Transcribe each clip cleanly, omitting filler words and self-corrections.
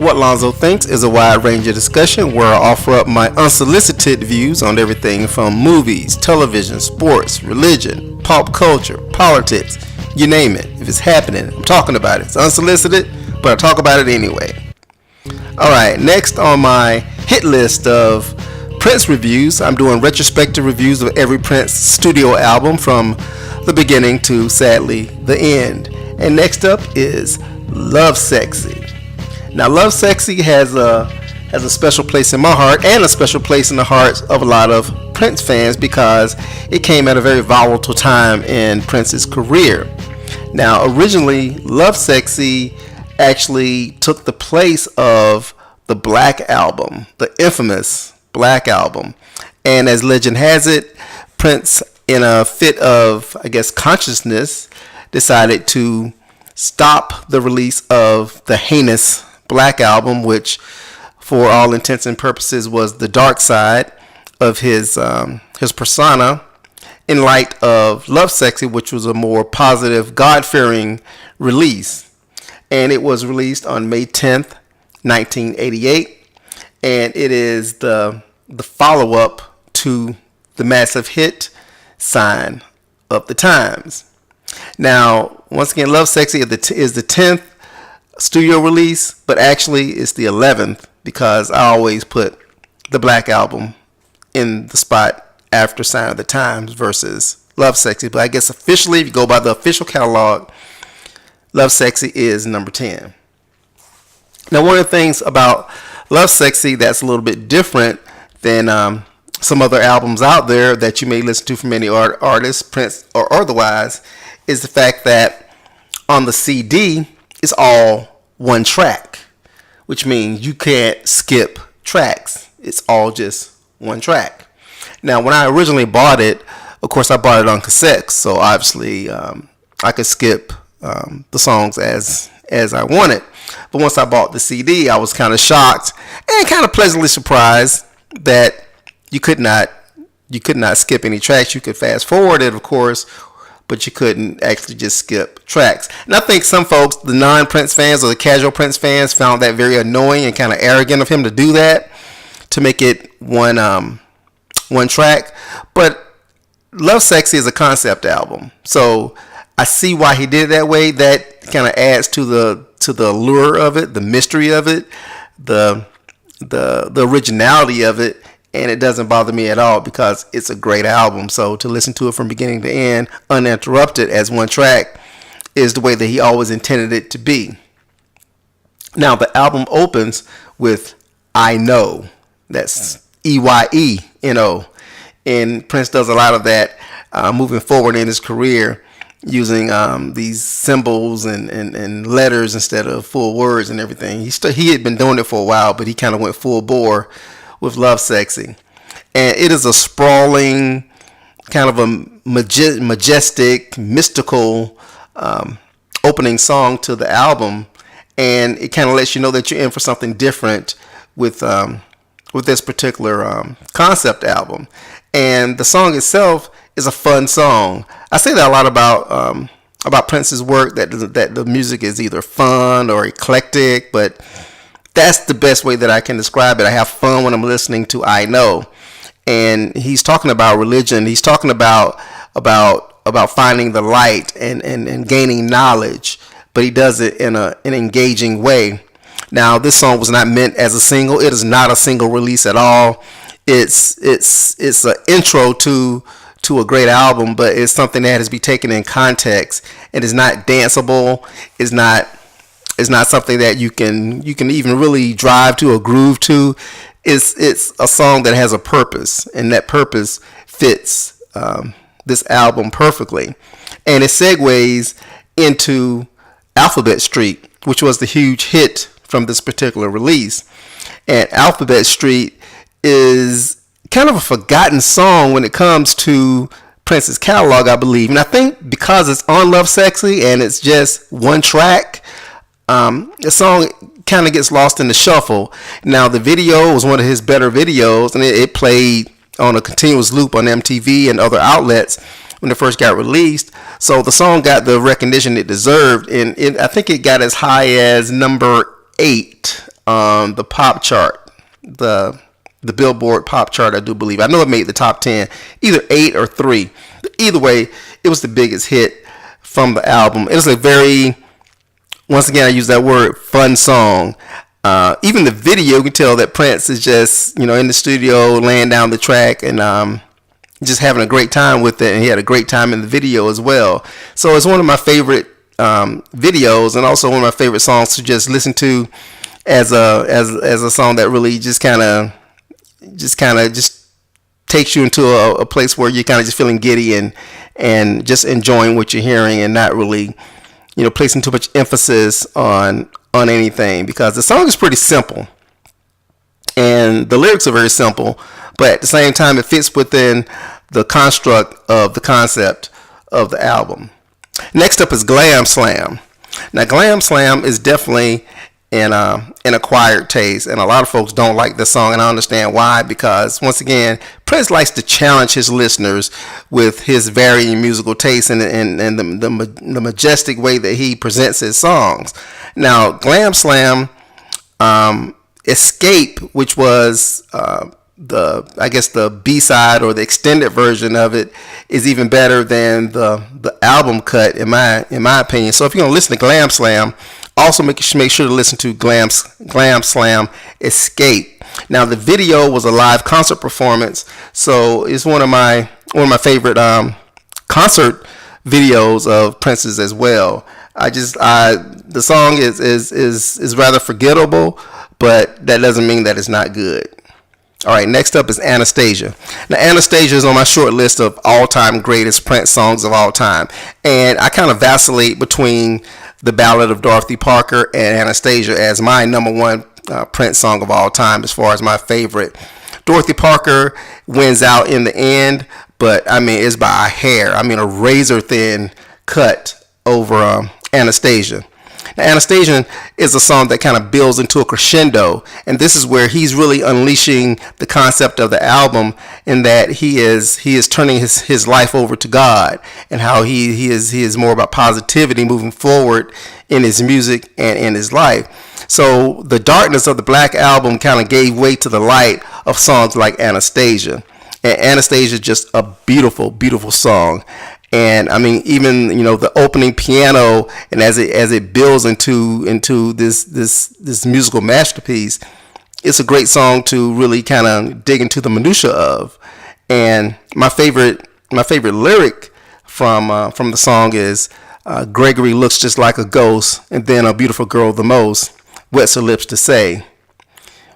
What Lonzo Thinks is a wide range of discussion where I offer up my unsolicited views on everything from movies, television, sports, religion, pop culture, politics, you name it. If it's happening, I'm talking about it. It's unsolicited, but I talk about it anyway. Alright, next on my hit list of Prince reviews, I'm doing retrospective reviews of every Prince studio album from the beginning to, sadly, the end. And next up is Lovesexy. Now, Lovesexy has a special place in my heart and a special place in the hearts of a lot of Prince fans because it came at a very volatile time in Prince's career. Now, originally, Lovesexy actually took the place of the Black Album, the infamous Black Album. And as legend has it, Prince, in a fit of, consciousness, decided to stop the release of the heinous Black Album, which for all intents and purposes was the dark side of his persona, in light of Lovesexy, which was a more positive, God-fearing release. And it was released on May 10th, 1988, and it is the follow-up to the massive hit Sign of the Times. Now, once again, Lovesexy is the 10th studio release, but actually it's the 11th because I always put the Black Album in the spot after Sign of the Times versus Lovesexy. But I guess officially, if you go by the official catalog, Lovesexy is number 10. Now, one of the things about Lovesexy that's a little bit different than some other albums out there that you may listen to from any artists, Prince or otherwise, is the fact that on the CD, it's all one track, which means you can't skip tracks. It's all just one track. Now, when I originally bought it, of course, I bought it on cassette, so obviously I could skip the songs as I wanted. But once I bought the CD, I was kind of shocked and kind of pleasantly surprised that you could not skip any tracks. You could fast forward it, of course, but you couldn't actually just skip tracks. And I think some folks, the non-Prince fans or the casual Prince fans, found that very annoying and kind of arrogant of him to do that, to make it one track. But Lovesexy is a concept album, so I see why he did it that way. That kind of adds to the allure of it, the mystery of it, the originality of it. And it doesn't bother me at all because it's a great album. So to listen to it from beginning to end, uninterrupted as one track, is the way that he always intended it to be. Now, the album opens with I Know. That's EYENO. And Prince does a lot of that moving forward in his career, using these symbols and letters instead of full words and everything. He had been doing it for a while, but he kind of went full bore with Lovesexy. And it is a sprawling, kind of a majestic, mystical opening song to the album. And it kind of lets you know that you're in for something different with this particular concept album. And the song itself is a fun song. I say that a lot about Prince's work, that the music is either fun or eclectic, but that's the best way that I can describe it. I have fun when I'm listening to I Know. And he's talking about religion. He's talking about finding the light and gaining knowledge, but he does it in an engaging way. Now, this song was not meant as a single. It is not a single release at all. It's an intro to a great album, but it's something that has to be taken in context. It is not danceable. It's not something that you can even really drive to or groove to. It's a song that has a purpose, and that purpose fits this album perfectly. And it segues into Alphabet Street, which was the huge hit from this particular release. And Alphabet Street is kind of a forgotten song when it comes to Prince's catalog, I believe. And I think because it's on Lovesexy and it's just one track, the song kind of gets lost in the shuffle. Now, the video was one of his better videos, and it played on a continuous loop on MTV and other outlets when it first got released. So the song got the recognition it deserved, and I think it got as high as number 8 on the pop chart, the Billboard pop chart, I do believe. I know it made the top 10, either 8 or 3. Either way, it was the biggest hit from the album. It was a very, once again, I use that word, fun song. Even the video, you can tell that Prince is just, in the studio laying down the track and just having a great time with it. And he had a great time in the video as well. So it's one of my favorite videos, and also one of my favorite songs to just listen to as a song that really just kind of takes you into a place where you're kind of just feeling giddy and just enjoying what you're hearing, and not really placing too much emphasis on anything, because the song is pretty simple and the lyrics are very simple, but at the same time it fits within the construct of the concept of the album. Next up is Glam Slam. Now, Glam Slam is definitely an acquired taste, and a lot of folks don't like the song, and I understand why, because once again, Prince likes to challenge his listeners with his varying musical taste and the majestic way that he presents his songs. Now, Glam Slam, Escape, which was the B-side or the extended version of it, is even better than the album cut in my opinion. So if you're gonna listen to Glam Slam, also make sure to listen to Glam Slam Escape. Now, the video was a live concert performance, so it's one of my favorite concert videos of Prince's as well. The song is rather forgettable, but that doesn't mean that it's not good. All right, next up is Anastasia. Now, Anastasia is on my short list of all-time greatest Prince songs of all time, and I kind of vacillate between the Ballad of Dorothy Parker and Anastasia as my number one Prince song of all time as far as my favorite. Dorothy Parker wins out in the end, but it's by a hair. A razor thin cut over Anastasia. Now, Anastasia is a song that kind of builds into a crescendo, and this is where he's really unleashing the concept of the album, in that he is turning his life over to God, and how he is more about positivity moving forward in his music and in his life. So the darkness of the Black Album kind of gave way to the light of songs like Anastasia, and Anastasia is just a beautiful, beautiful song. And even the opening piano, and as it builds into this musical masterpiece, it's a great song to really kind of dig into the minutia of. And my favorite lyric from the song is, Gregory looks just like a ghost, and then a beautiful girl the most wets her lips to say,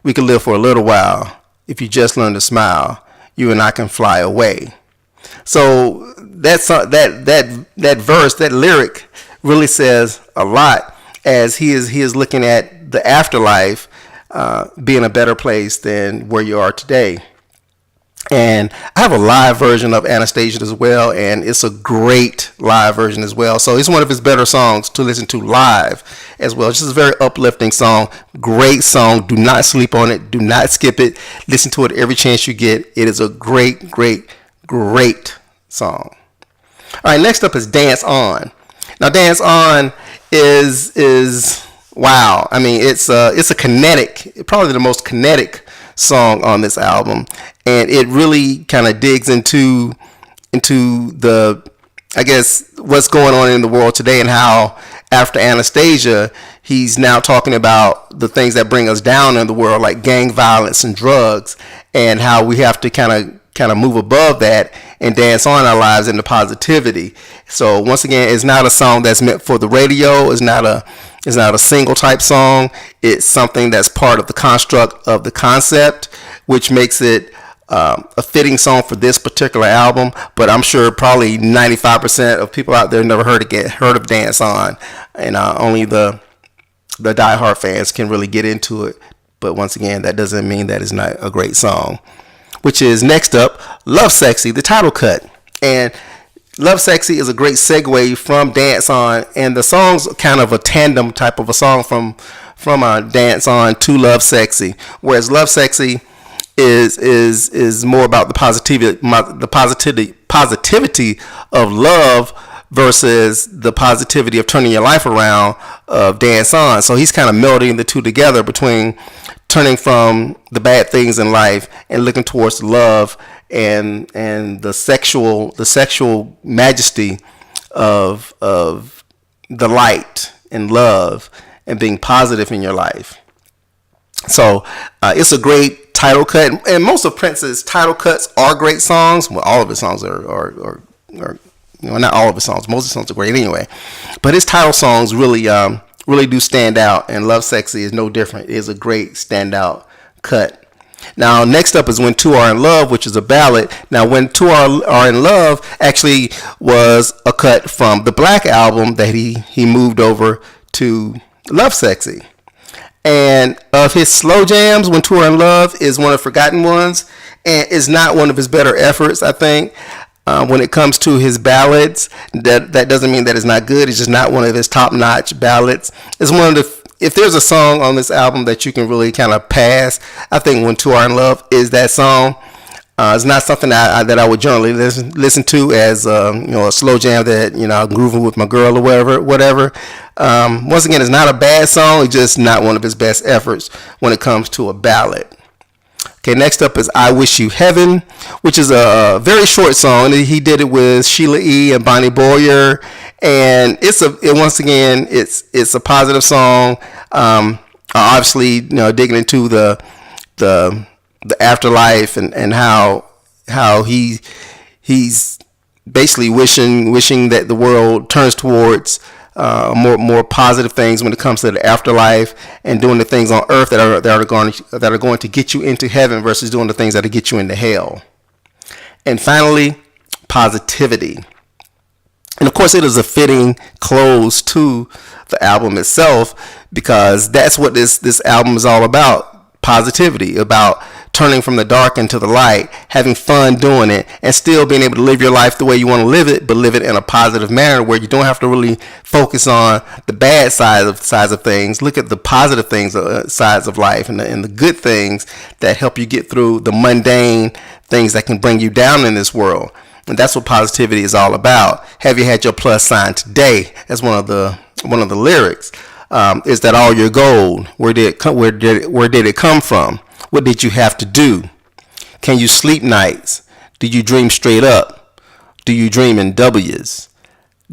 we can live for a little while if you just learn to smile. You and I can fly away. So that verse, that lyric, really says a lot, as he is looking at the afterlife being a better place than where you are today. And I have a live version of Anastasia as well, and it's a great live version as well. So it's one of his better songs to listen to live as well. It's just a very uplifting song, great song. Do not sleep on it. Do not skip it. Listen to it every chance you get. It is a great, great, great song. All right, next up is Dance On. Now, Dance On is wow. It's a kinetic, probably the most kinetic song on this album, and it really kind of digs into the, I guess, what's going on in the world today, and how after Anastasia, he's now talking about the things that bring us down in the world, like gang violence and drugs, and how we have to kind of move above that and dance on our lives into positivity. So once again, it's not a song that's meant for the radio. It's not a single type song. It's something that's part of the construct of the concept, which makes it a fitting song for this particular album. But I'm sure probably 95% of people out there never heard of Dance On, and only the diehard fans can really get into it. But once again, that doesn't mean that it's not a great song. Which is next up, Lovesexy, the title cut. And Lovesexy is a great segue from Dance On, and the song's kind of a tandem type of a song from Dance On to Lovesexy, whereas Lovesexy is more about the positivity of love versus the positivity of turning your life around of Dance On. So he's kind of melding the two together between turning from the bad things in life and looking towards love and the sexual majesty of the light and love and being positive in your life. So it's a great title cut, and most of Prince's title cuts are great songs. Well, all of his songs are not all of his songs. Most of his songs are great anyway, but his title songs really do stand out, and Lovesexy is no different. It is a great standout cut. Now, next up is When Two Are in Love, which is a ballad. Now, When Two Are in Love actually was a cut from the Black album that he moved over to Lovesexy. And of his slow jams, When Two Are in Love is one of the forgotten ones, and is not one of his better efforts, I think. When it comes to his ballads, that doesn't mean that it's not good. It's just not one of his top-notch ballads. It's one of the, if there's a song on this album that you can really kind of pass, I think When Two Are in Love is that song. It's not something that I would generally listen to as a slow jam that I'm grooving with my girl or whatever. Once again, it's not a bad song. It's just not one of his best efforts when it comes to a ballad. Okay, next up is I Wish You Heaven, which is a very short song. He did it with Sheila E. and Bonnie Boyer, and it's a positive song. Obviously, digging into the afterlife and how he's basically wishing that the world turns towards more positive things when it comes to the afterlife, and doing the things on earth that are going to get you into heaven versus doing the things that will get you into hell. And finally, Positivity. And of course, it is a fitting close to the album itself, because that's what this album is all about. Positivity, about turning from the dark into the light, having fun doing it, and still being able to live your life the way you want to live it, but live it in a positive manner where you don't have to really focus on the bad sides of things. Look at the positive things, sides of life, and the good things that help you get through the mundane things that can bring you down in this world. And that's what positivity is all about. Have you had your plus sign today? That's one of the lyrics. Is that all your gold? Where did it come from? What did you have to do? Can you sleep nights? Do you dream straight up? Do you dream in W's?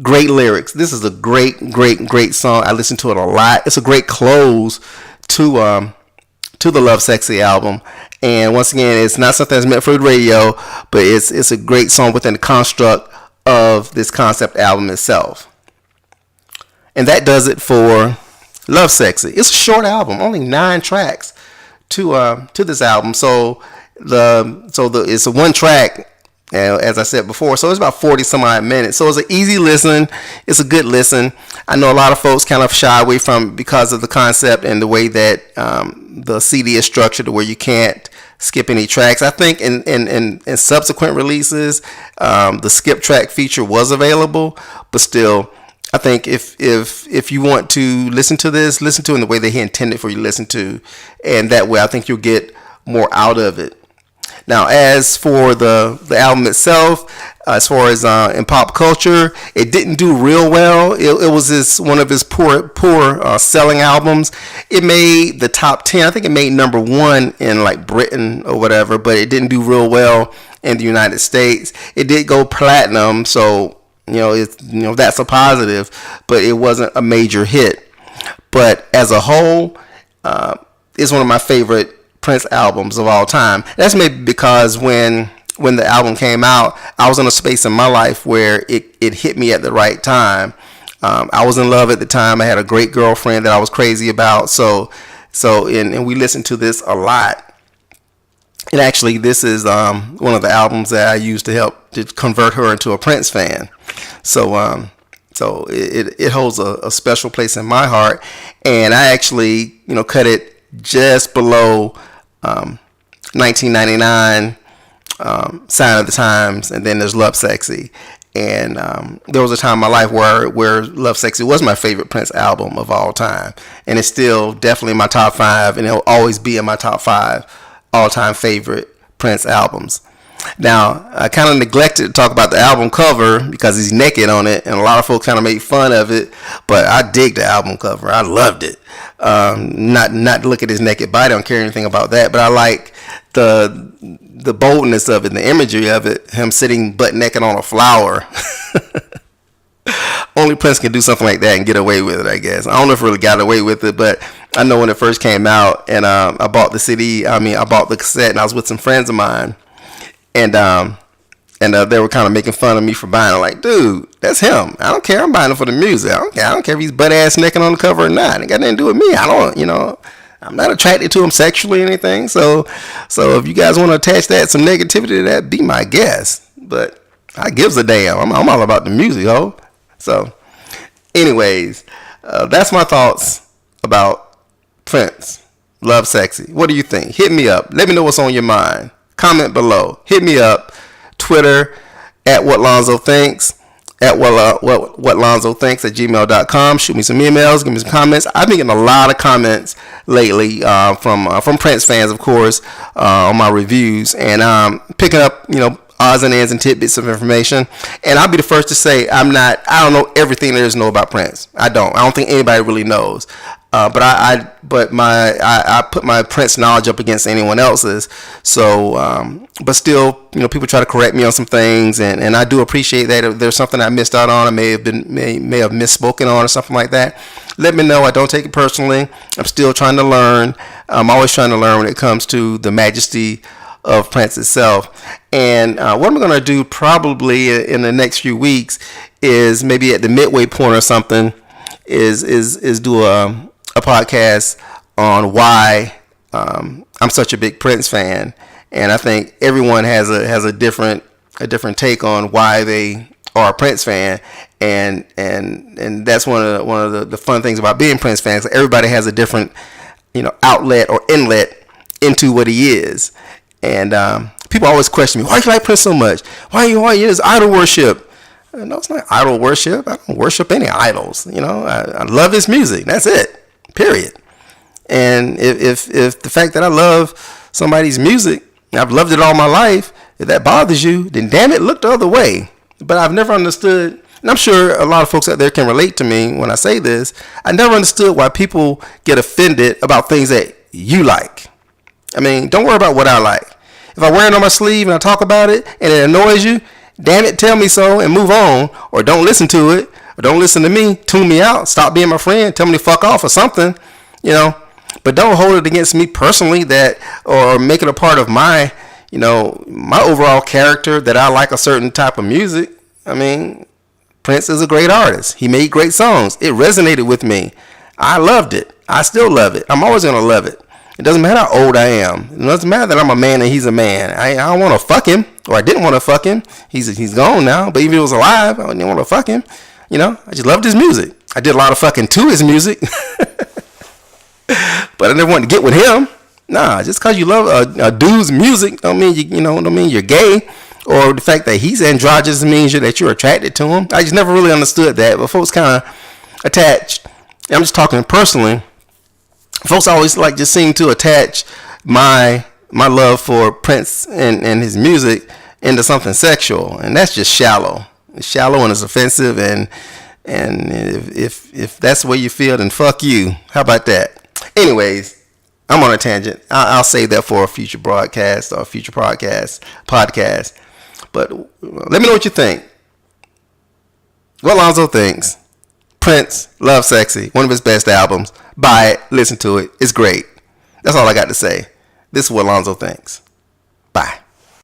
Great lyrics. This is a great song. I listen to it a lot. It's a great close to the Lovesexy album. And once again, it's not something that's meant for the radio, but it's a great song within the construct of this concept album itself. And that does it for Lovesexy. It's a short album, only 9 tracks to this album. So it's a one track, as I said before. So it's about 40 some odd minutes. So it's an easy listen. It's a good listen. I know a lot of folks kind of shy away from it because of the concept and the way that the CD is structured, to where you can't skip any tracks. I think in subsequent releases, the skip track feature was available, but still, I think if you want to listen to this, listen to it in the way that he intended for you to listen to, and that way I think you'll get more out of it. Now, as for the album itself, as far as in pop culture, it didn't do real well. It was one of his poor selling albums. It made the top 10. I think it made number 1 in like Britain or whatever, but it didn't do real well in the United States. It did go platinum, so that's a positive, but it wasn't a major hit. But as a whole, it's one of my favorite Prince albums of all time. That's maybe because when the album came out, I was in a space in my life where it hit me at the right time. I was in love at the time. I had a great girlfriend that I was crazy about. And we listened to this a lot. And actually, this is one of the albums that I used to help to convert her into a Prince fan. So it holds a special place in my heart. And I actually, cut it just below 1999, Sign of the Times, and then there's Lovesexy. And there was a time in my life where Lovesexy was my favorite Prince album of all time. And it's still definitely in my top 5, and it'll always be in my top 5 all-time favorite Prince albums. Now, I kind of neglected to talk about the album cover because he's naked on it, and a lot of folks kind of made fun of it. But I dig the album cover. I loved it. Not to look at his naked body. I don't care anything about that. But I like the boldness of it, the imagery of it. Him sitting butt naked on a flower. Only Prince can do something like that and get away with it, I guess. I don't know if he really got away with it, but I know when it first came out, and I bought the CD. I bought the cassette, and I was with some friends of mine. And they were kind of making fun of me for buying it. Like, dude, that's him. I don't care. I'm buying it for the music. I don't care if he's butt ass naked on the cover or not. It got nothing to do with me. I'm not attracted to him sexually or anything. So if you guys want to attach some negativity to that, be my guest. But I gives a damn. I'm all about the music, ho. So, anyways, that's my thoughts about Prince. Lovesexy. What do you think? Hit me up. Let me know what's on your mind. Comment below. Hit me up. Twitter at WhatLonzoThinks. At WhatLonzoThinks at gmail.com. Shoot me some emails. Give me some comments. I've been getting a lot of comments lately from Prince fans, of course, on my reviews, and picking up odds and ends and tidbits of information. And I'll be the first to say I don't know everything there is to know about Prince. I don't think anybody really knows. But I put my Prince knowledge up against anyone else's. So, but still, people try to correct me on some things, and I do appreciate that. If there's something I missed out on, I may have misspoken on or something like that, let me know. I don't take it personally. I'm still trying to learn. I'm always trying to learn when it comes to the majesty of Prince itself. And what I'm going to do probably in the next few weeks is maybe at the midway point or something is do a podcast on why I'm such a big Prince fan, and I think everyone has a different take on why they are a Prince fan, and that's one of the fun things about being Prince fans. Everybody has a different outlet or inlet into what he is, and people always question me, why do you like Prince so much? Why is idol worship? No, it's not idol worship. I don't worship any idols. I love his music. That's it. Period. And if the fact that I love somebody's music, I've loved it all my life, if that bothers you, then damn it, look the other way. But I've never understood, and I'm sure a lot of folks out there can relate to me when I say this, I never understood why people get offended about things that you like. I mean, don't worry about what I like. If I wear it on my sleeve and I talk about it and it annoys you, damn it, tell me so and move on, or don't listen to it, or don't listen to me, tune me out, stop being my friend, tell me to fuck off or something, but don't hold it against me personally or make it a part of my overall character that I like a certain type of music. I mean, Prince is a great artist. He made great songs. It resonated with me. I loved it. I still love it. I'm always going to love it. It doesn't matter how old I am. It doesn't matter that I'm a man and he's a man. I don't want to fuck him, or I didn't want to fuck him. He's gone now, but even if he was alive, I didn't want to fuck him. I just loved his music. I did a lot of fucking to his music, but I never wanted to get with him. Nah, just because you love a dude's music don't mean don't mean you're gay, or the fact that he's androgynous means that you're attracted to him. I just never really understood that, but folks kind of attached. I'm just talking personally. Folks always just seem to attach my love for Prince and his music into something sexual, and that's just shallow. It's shallow and it's offensive, and if that's the way you feel, then fuck you. How about that? Anyways, I'm on a tangent. I'll save that for a future broadcast or a future podcast. But let me know what you think. What Lonzo thinks. Prince, Lovesexy, one of his best albums. Buy it, listen to it. It's great. That's all I got to say. This is what Lonzo thinks.